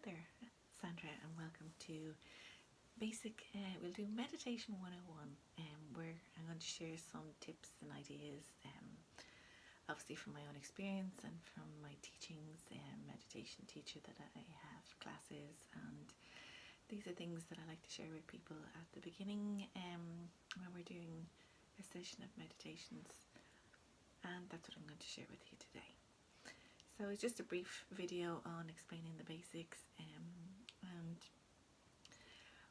there, Sandra, and welcome to we'll do Meditation 101, where I'm going to share some tips and ideas, obviously from my own experience and from my teachings, meditation teacher that I have classes, and these are things that I like to share with people at the beginning when we're doing a session of meditations, and that's what I'm going to share with you today. So it's just a brief video on explaining the basics, and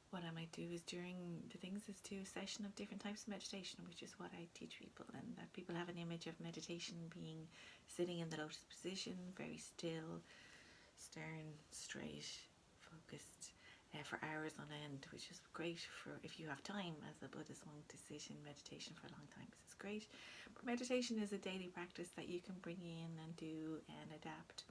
what I might do is during the things is do a session of different types of meditation, which is what I teach people, and that people have an image of meditation being sitting in the lotus position, very still, stern, straight, focused, for hours on end, which is great for if you have time as a Buddhist monk to sit in meditation for a long time, because it's great. But meditation is a daily practice that you can bring in and do and adapt.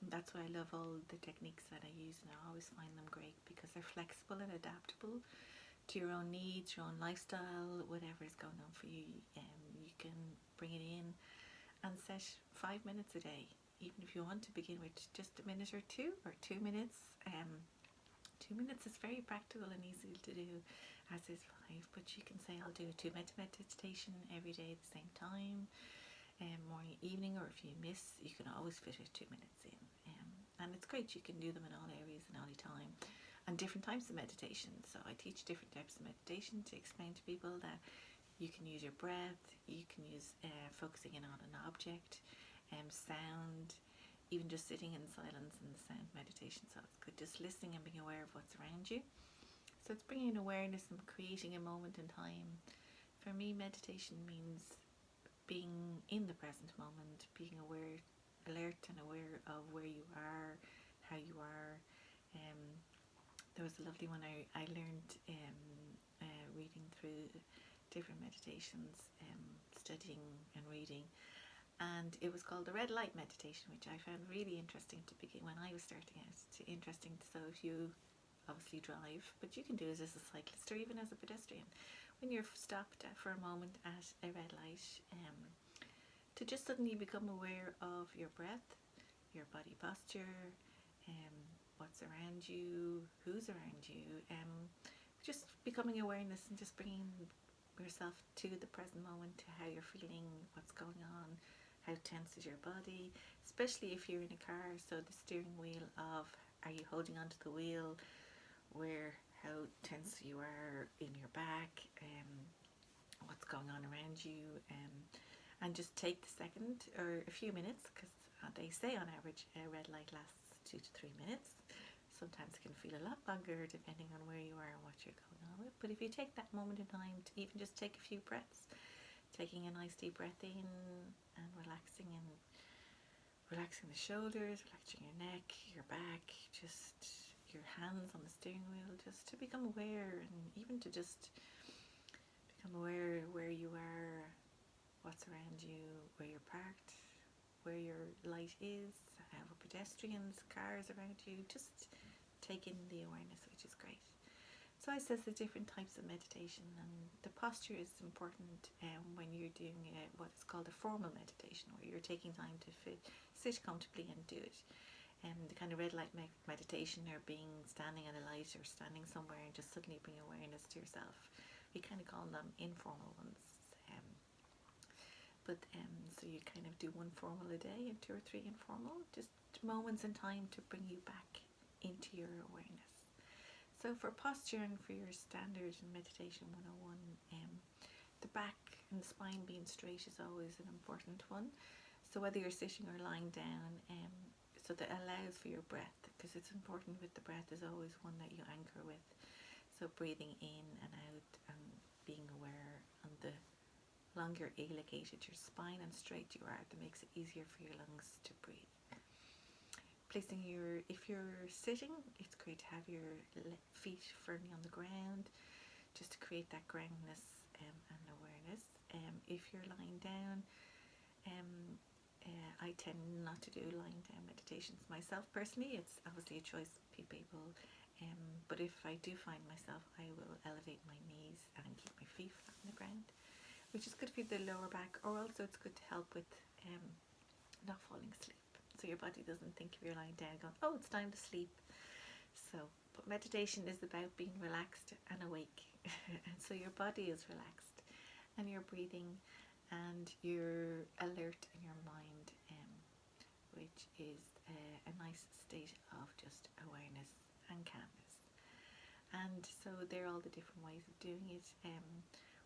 And that's why I love all the techniques that I use, and I always find them great because they're flexible and adaptable to your own needs, your own lifestyle, whatever is going on for you. You can bring it in and set 5 minutes a day, even if you want to begin with just a minute or 2 minutes. 2 minutes is very practical and easy to do, as is 5, but you can say I'll do a 2-minute meditation every day at the same time, morning, evening, or if you miss, you can always fit it 2 minutes in, and it's great. You can do them in all areas and any time, and different types of meditation. So I teach different types of meditation to explain to people that you can use your breath, you can use focusing in on an object, sound, even just sitting in silence in the sound meditation. So it's good just listening and being aware of what's around you. So it's bringing awareness and creating a moment in time. For me, meditation means being in the present moment, being aware, alert and aware of where you are, how you are. There was a lovely one I learned reading through different meditations, studying and reading, and it was called the red light meditation, which I found really interesting to begin when I was starting out. Interesting. So if you obviously drive, but you can do it as a cyclist or even as a pedestrian, when you're stopped for a moment at a red light, to just suddenly become aware of your breath, your body posture, what's around you, who's around you, just becoming awareness and just bringing yourself to the present moment, to how you're feeling, what's going on, how tense is your body, especially if you're in a car. So the steering wheel of, are you holding onto the wheel, how tense you are in your back, what's going on around you, and just take the second or a few minutes, because they say on average a red light lasts 2 to 3 minutes. Sometimes it can feel a lot longer depending on where you are and what you're going on with. But if you take that moment in time to even just take a few breaths, taking a nice deep breath in and relaxing the shoulders, relaxing your neck, your back, just your hands on the steering wheel, just to become aware, and even to just become aware where you are, what's around you, where you're parked, where your light is, pedestrians, cars around you. Just take in the awareness, which is great. So I says the different types of meditation, and the posture is important when you're doing what is called a formal meditation, where you're taking time to sit comfortably and do it. The kind of red light meditation, or being standing at a light or standing somewhere and just suddenly bring awareness to yourself. We kind of call them informal ones. So you kind of do 1 formal a day and 2 or 3 informal, just moments in time to bring you back into your awareness. So for posture and for your standard meditation 101, the back and the spine being straight is always an important one. So whether you're sitting or lying down, so that allows for your breath, because it's important with the breath is always one that you anchor with. So breathing in and out and being aware, and the longer elongated your spine and straight you are, that makes it easier for your lungs to breathe. Placing if you're sitting, it's great to have your feet firmly on the ground, just to create that groundedness and awareness. If you're lying down, I tend not to do lying down meditations myself personally. It's obviously a choice for people, but if I do find myself, I will elevate my knees and keep my feet flat on the ground, which is good for the lower back, or also it's good to help with not falling asleep. So your body doesn't think if you're lying down going, oh, it's time to sleep. But meditation is about being relaxed and awake. And so your body is relaxed and you're breathing and you're alert in your mind, which is a nice state of just awareness and calmness. And so there are all the different ways of doing it.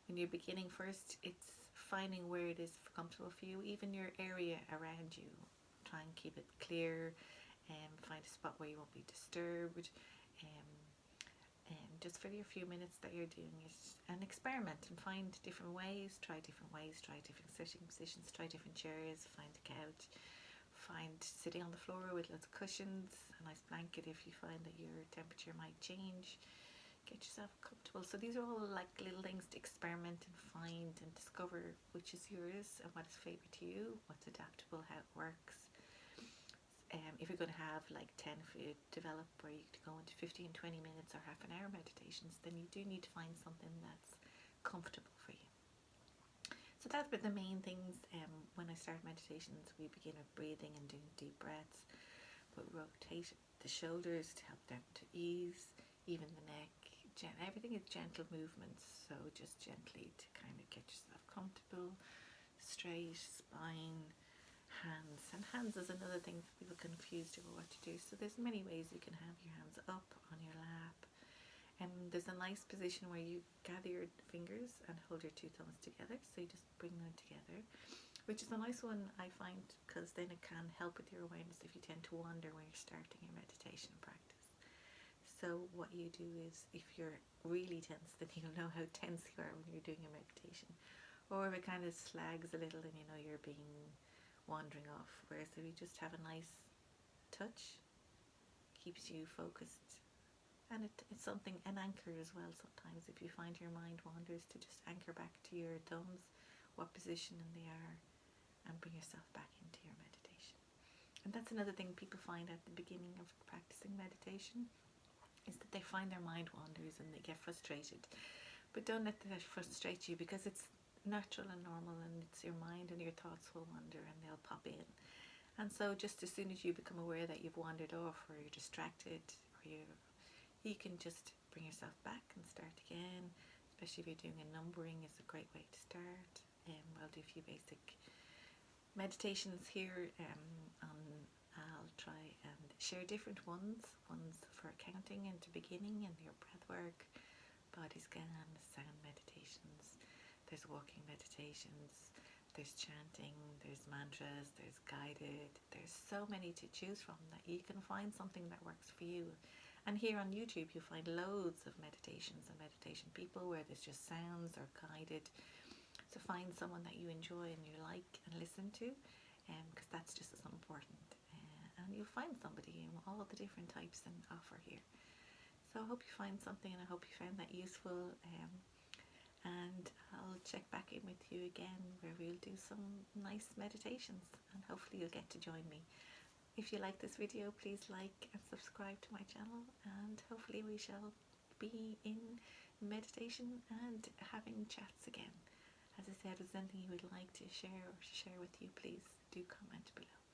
When you're beginning first, it's finding where it is comfortable for you, even your area around you. Try and keep it clear, find a spot where you won't be disturbed. Just for your few minutes that you're doing it, and experiment and find different ways, try different sitting positions, try different chairs, find a couch, find sitting on the floor with lots of cushions, a nice blanket if you find that your temperature might change. Get yourself comfortable. So these are all like little things to experiment and find and discover which is yours and what is favourite to you, what's adaptable, how it works. If you're going to have like 10 if you develop where you could go into 15, 20 minutes or half an hour meditations, then you do need to find something that's comfortable for you. So that's been the main things. When I start meditations, we begin with breathing and doing deep breaths, but rotate the shoulders to help them to ease, even the neck. Everything is gentle movements, so just gently to kind of get yourself comfortable. Straight spine, hands. And hands is another thing that people are confused about what to do. So there's many ways you can have your hands up on your lap. There's a nice position where you gather your fingers and hold your two thumbs together. So you just bring them together, which is a nice one I find, because then it can help with your awareness if you tend to wander when you're starting your meditation practice. So what you do is, if you're really tense, then you'll know how tense you are when you're doing a meditation. Or if it kind of slags a little and you know you're being wandering off. Whereas if you just have a nice touch, keeps you focused. And it's something, an anchor as well sometimes. If you find your mind wanders, to just anchor back to your thumbs, what position they are, and bring yourself back into your meditation. And that's another thing people find at the beginning of practicing meditation, is that they find their mind wanders and they get frustrated. But don't let that frustrate you, because it's natural and normal, and it's your mind and your thoughts will wander and they'll pop in. And so just as soon as you become aware that you've wandered off, or you're distracted, or you can just bring yourself back and start again. Especially if you're doing a numbering, is a great way to start. I'll do a few basic meditations here. I'll try and share different ones for counting and to beginning, and your breath work, body scan, sound meditations. There's walking meditations, there's chanting, there's mantras, there's guided. There's so many to choose from that you can find something that works for you. And here on YouTube you'll find loads of meditations and meditation people where there's just sounds or guided. So find someone that you enjoy and you like and listen to, because that's just as important. And you'll find somebody in all the different types and offer here. So I hope you find something, and I hope you found that useful. And I'll check back in with you again where we'll do some nice meditations, and hopefully you'll get to join me. If you like this video, please like and subscribe to my channel, and hopefully we shall be in meditation and having chats again. As I said, if there's anything you would like to share with you, please do comment below.